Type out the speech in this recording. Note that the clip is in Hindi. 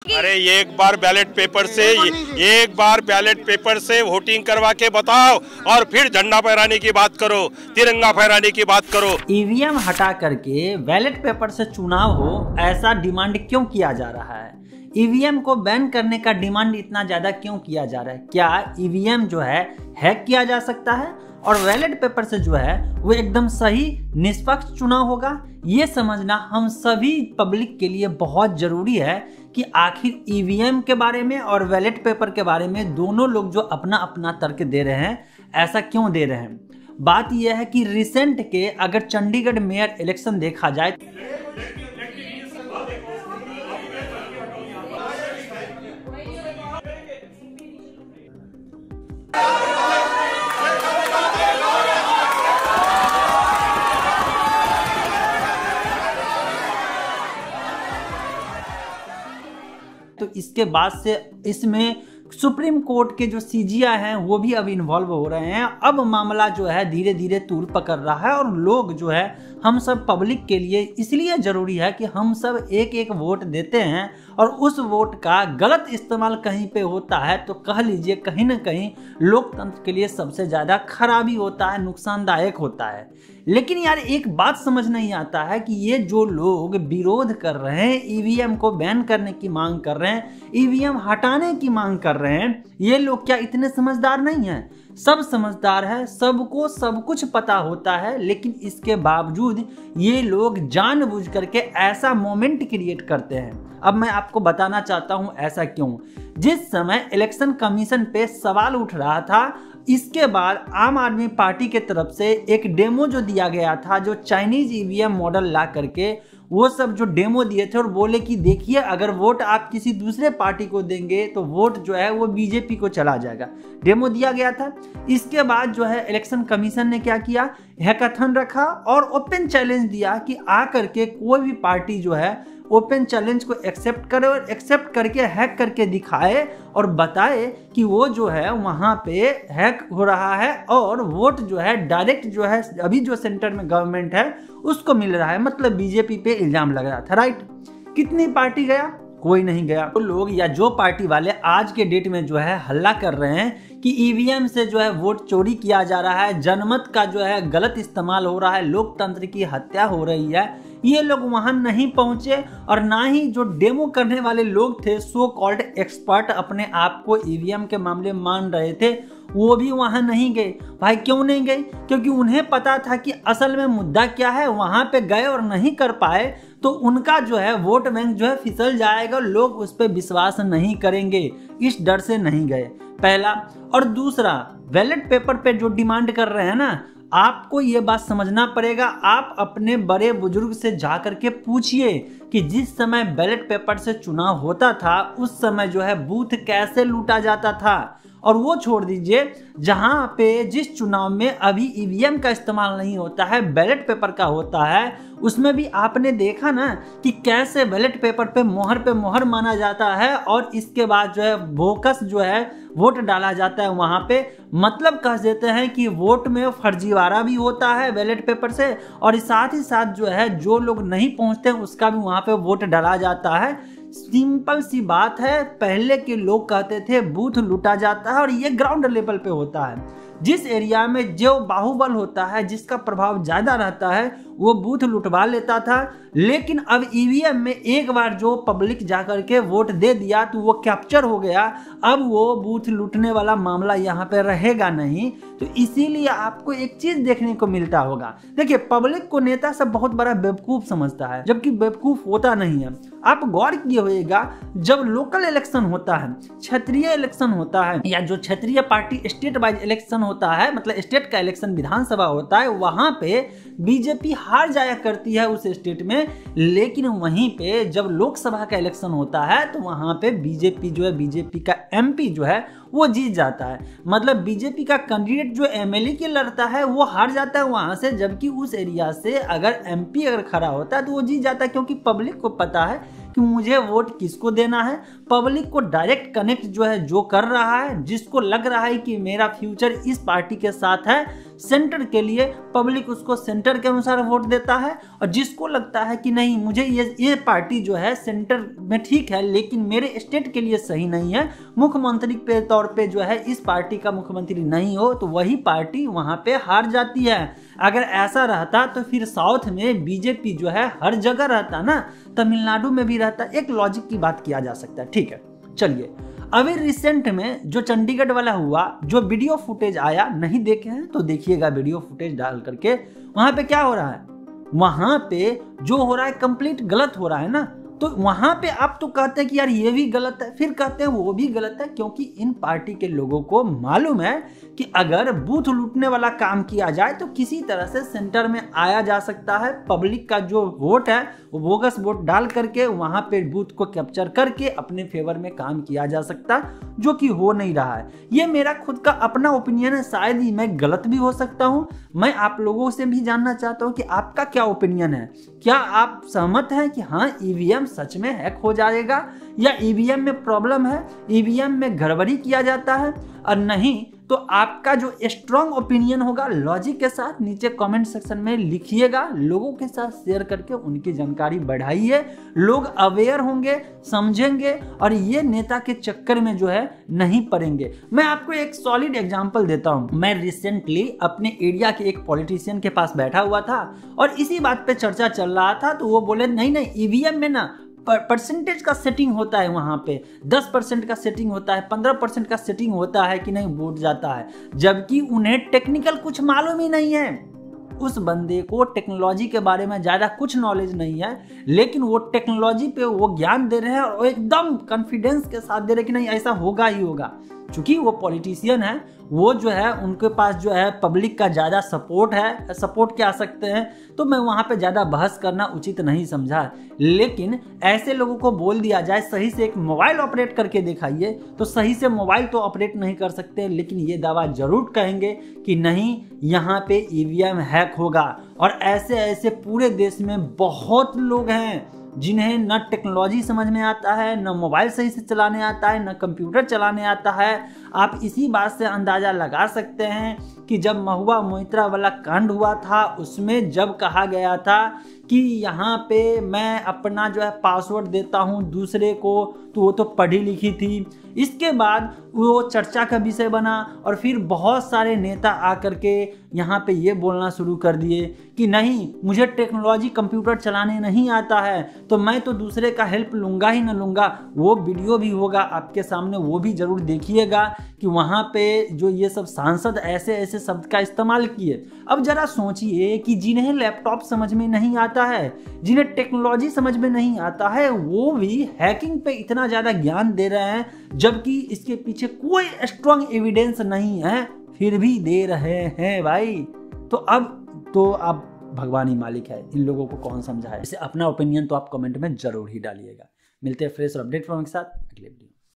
अरे एक बार बैलेट पेपर से वोटिंग करवा के बताओ और फिर झंडा फहराने की बात करो, तिरंगा फहराने की बात करो। ईवीएम हटा करके बैलेट पेपर से चुनाव हो, ऐसा डिमांड क्यों किया जा रहा है? ईवीएम को बैन करने का डिमांड इतना ज्यादा क्यों किया जा रहा है? क्या ईवीएम जो है हैक किया जा सकता है और बैलेट पेपर से जो है वो एकदम सही निष्पक्ष चुनाव होगा? ये समझना हम सभी पब्लिक के लिए बहुत जरूरी है कि आखिर ईवीएम के बारे में और बैलेट पेपर के बारे में दोनों लोग जो अपना अपना तर्क दे रहे हैं, ऐसा क्यों दे रहे हैं। बात यह है कि रिसेंट के अगर चंडीगढ़ मेयर इलेक्शन देखा जाए तो इसके बाद से इसमें सुप्रीम कोर्ट के जो सीजीआई हैं वो भी अब इन्वॉल्व हो रहे हैं। अब मामला जो है धीरे धीरे तूल पकड़ रहा है और लोग जो है हम सब पब्लिक के लिए इसलिए जरूरी है कि हम सब एक एक वोट देते हैं और उस वोट का गलत इस्तेमाल कहीं पे होता है तो कह लीजिए कहीं ना कहीं लोकतंत्र के लिए सबसे ज़्यादा खराबी होता है, नुकसानदायक होता है। लेकिन यार एक बात समझ नहीं आता है कि ये जो लोग विरोध कर रहे हैं, ईवीएम को बैन करने की मांग कर रहे हैं, ईवीएम हटाने की मांग कर रहे हैं, ये लोग क्या इतने समझदार नहीं हैं? सब समझदार है, सबको सब कुछ पता होता है, लेकिन इसके बावजूद ये लोग जानबूझ करके ऐसा मोमेंट क्रिएट करते हैं। अब मैं आपको बताना चाहता हूं ऐसा क्यों। जिस समय इलेक्शन कमीशन पे सवाल उठ रहा था, इसके बाद आम आदमी पार्टी के तरफ से एक डेमो जो दिया गया था, जो चाइनीज ईवीएम मॉडल ला करके वो सब जो डेमो दिए थे और बोले कि देखिए अगर वोट आप किसी दूसरे पार्टी को देंगे तो वोट जो है वो बीजेपी को चला जाएगा, डेमो दिया गया था। इसके बाद जो है इलेक्शन कमीशन ने क्या किया, हैकाथन रखा और ओपन चैलेंज दिया कि आ करके कोई भी पार्टी जो है ओपन चैलेंज को एक्सेप्ट करे और एक्सेप्ट करके हैक करके दिखाए और बताए कि वो जो है वहाँ पे हैक हो रहा है और वोट जो है डायरेक्ट जो है अभी जो सेंटर में गवर्नमेंट है उसको मिल रहा है। मतलब बीजेपी पे इल्जाम लग रहा था, राइट। कितनी पार्टी गया? कोई नहीं गया। तो लोग या जो पार्टी वाले आज के डेट में जो है हल्ला कर रहे हैं कि ईवीएम से जो है वोट चोरी किया जा रहा है, जनमत का जो है गलत इस्तेमाल हो रहा है, लोकतंत्र की हत्या हो रही है, ये लोग वहां नहीं पहुंचे और ना ही जो डेमो करने वाले लोग थे, सो कॉल्ड एक्सपर्ट अपने आप को ईवीएम के मामले में मान रहे थे, वो भी वहां नहीं गए। भाई क्यों नहीं गए? क्योंकि उन्हें पता था कि असल में मुद्दा क्या है। वहां पे गए और नहीं कर पाए तो उनका जो है वोट बैंक जो है फिसल जाएगा, लोग उस पर विश्वास नहीं करेंगे, इस डर से नहीं गए, पहला। और दूसरा, बैलेट पेपर पे जो डिमांड कर रहे हैं ना, आपको ये बात समझना पड़ेगा। आप अपने बड़े बुजुर्ग से जाकर के पूछिए कि जिस समय बैलेट पेपर से चुनाव होता था उस समय जो है बूथ कैसे लूटा जाता था। और वो छोड़ दीजिए, जहां पे जिस चुनाव में अभी ईवीएम का इस्तेमाल नहीं होता है, बैलेट पेपर का होता है, उसमें भी आपने देखा ना कि कैसे बैलेट पेपर पे मोहर माना जाता है और इसके बाद जो है बोकस जो है वोट डाला जाता है वहां पे। मतलब कह देते हैं कि वोट में फर्जीवाड़ा भी होता है बैलेट पेपर से और साथ ही साथ जो है जो लोग नहीं पहुंचते उसका भी वहां पे वोट डाला जाता है। सिंपल सी बात है, पहले के लोग कहते थे बूथ लूटा जाता है और ये ग्राउंड लेवल पे होता है। जिस एरिया में जो बाहुबल होता है, जिसका प्रभाव ज्यादा रहता है, वो बूथ लुटवा लेता था। लेकिन अब ईवीएम में एक बार जो पब्लिक जाकर के वोट दे दिया तो वो कैप्चर हो गया, अब वो बूथ लूटने वाला मामला यहाँ पे रहेगा नहीं। तो इसीलिए आपको एक चीज देखने को मिलता होगा, देखिए पब्लिक को नेता सब बहुत बड़ा बेवकूफ समझता है, जबकि बेवकूफ होता नहीं है। आप गौर किए होगा, जब लोकल इलेक्शन होता है, क्षेत्रीय इलेक्शन होता है या जो क्षेत्रीय पार्टी स्टेट वाइज इलेक्शन होता है, मतलब स्टेट का इलेक्शन विधानसभा होता है, वहां पे बीजेपी हार जाया करती है उस स्टेट में। लेकिन वहीं पे जब लोकसभा का इलेक्शन होता है तो वहां पे बीजेपी जो है, बीजेपी का एमपी जो है वो जीत जाता है। मतलब बीजेपी का कैंडिडेट जो एमएलए के लड़ता है वो हार जाता है वहां से, जबकि उस एरिया से अगर एमपी अगर खड़ा होता है तो वो जीत जाता है, क्योंकि पब्लिक को पता है कि मुझे वोट किसको देना है। पब्लिक को डायरेक्ट कनेक्ट जो है जो कर रहा है, जिसको लग रहा है कि मेरा फ्यूचर इस पार्टी के साथ है सेंटर के लिए, पब्लिक उसको सेंटर के अनुसार वोट देता है। और जिसको लगता है कि नहीं मुझे ये पार्टी जो है सेंटर में ठीक है लेकिन मेरे स्टेट के लिए सही नहीं है, मुख्यमंत्री के तौर पे जो है इस पार्टी का मुख्यमंत्री नहीं हो, तो वही पार्टी वहां पे हार जाती है। अगर ऐसा रहता तो फिर साउथ में बीजेपी जो है हर जगह रहता ना, तमिलनाडु में भी रहता। एक लॉजिक की बात किया जा सकता है, ठीक है। चलिए अभी रिसेंट में जो चंडीगढ़ वाला हुआ, जो वीडियो फुटेज आया, नहीं देखे हैं तो देखिएगा वीडियो फुटेज डाल करके। वहां पे क्या हो रहा है, वहां पे जो हो रहा है कंप्लीट गलत हो रहा है ना। तो वहां पे आप तो कहते हैं कि यार ये भी गलत है, फिर कहते हैं वो भी गलत है, क्योंकि इन पार्टी के लोगों को मालूम है कि अगर बूथ लूटने वाला काम किया जाए तो किसी तरह से सेंटर में आया जा सकता है। पब्लिक का जो वोट है वो बोगस वोट डाल करके वहां पे बूथ को कैप्चर करके अपने फेवर में काम किया जा सकता, जो कि हो नहीं रहा है। ये मेरा खुद का अपना ओपिनियन है, शायद ही मैं गलत भी हो सकता हूं। मैं आप लोगों से भी जानना चाहता हूं कि आपका क्या ओपिनियन है। क्या आप सहमत हैं कि हाँ ईवीएम सच में हैक हो जाएगा, या ईवीएम में प्रॉब्लम है, ईवीएम में गड़बड़ी किया जाता है? और नहीं तो आपका जो स्ट्रॉन्ग ओपिनियन होगा लॉजिक के साथ नीचे कमेंट सेक्शन में लिखिएगा, लोगों के साथ शेयर करके उनकी जानकारी बढ़ाइए। लोग अवेयर होंगे, समझेंगे और ये नेता के चक्कर में जो है नहीं पड़ेंगे। मैं आपको एक सॉलिड एग्जांपल देता हूं। मैं रिसेंटली अपने एरिया के एक पॉलिटिशियन के पास बैठा हुआ था और इसी बात पे चर्चा चल रहा था। तो वो बोले नहीं ईवीएम में ना परसेंटेज का सेटिंग होता है, वहां पे 10% का सेटिंग होता है, 15% का सेटिंग होता है कि नहीं वोट जाता है, जबकि उन्हें टेक्निकल कुछ मालूम ही नहीं है। उस बंदे को टेक्नोलॉजी के बारे में ज्यादा कुछ नॉलेज नहीं है, लेकिन वो टेक्नोलॉजी पे वो ज्ञान दे रहे हैं और एकदम कॉन्फिडेंस के साथ दे रहे कि नहीं ऐसा होगा ही होगा। चूंकि वो पॉलिटिशियन है, वो जो है उनके पास जो है पब्लिक का ज़्यादा सपोर्ट है, सपोर्ट क्या सकते हैं, तो मैं वहाँ पे ज़्यादा बहस करना उचित नहीं समझा। लेकिन ऐसे लोगों को बोल दिया जाए सही से एक मोबाइल ऑपरेट करके दिखाइए, तो सही से मोबाइल तो ऑपरेट नहीं कर सकते, लेकिन ये दावा जरूर कहेंगे कि नहीं यहाँ पे ईवीएम हैक होगा। और ऐसे ऐसे पूरे देश में बहुत लोग हैं जिन्हें न टेक्नोलॉजी समझ में आता है, न मोबाइल सही से चलाने आता है, न कंप्यूटर चलाने आता है। आप इसी बात से अंदाज़ा लगा सकते हैं कि जब महुआ मोइत्रा वाला कांड हुआ था, उसमें जब कहा गया था कि यहाँ पे मैं अपना जो है पासवर्ड देता हूँ दूसरे को, तो वो तो पढ़ी लिखी थी। इसके बाद वो चर्चा का विषय बना और फिर बहुत सारे नेता आकर के यहाँ पे ये बोलना शुरू कर दिए कि नहीं मुझे टेक्नोलॉजी कंप्यूटर चलाने नहीं आता है, तो मैं तो दूसरे का हेल्प लूँगा ही न लूँगा। वो वीडियो भी होगा आपके सामने, वो भी ज़रूर देखिएगा कि वहाँ पे जो ये सब सांसद ऐसे ऐसे शब्द का इस्तेमाल किए। अब जरा सोचिए कि जिन्हें लैपटॉप समझ में नहीं आता है, जिन्हें टेक्नोलॉजी समझ में नहीं आता है, वो भी हैकिंग पे इतना ज़्यादा ज्ञान दे रहे हैं, जबकि इसके पीछे कोई स्ट्रॉन्ग एविडेंस नहीं है, फिर भी दे रहे हैं भाई। तो अब तो आप भगवान ही मालिक है, इन लोगों को कौन समझाए। इसे अपना ओपिनियन तो आप कमेंट में जरूर ही डालिएगा। मिलते हैं फ्रेश और अपडेट के साथ अगले वीडियो।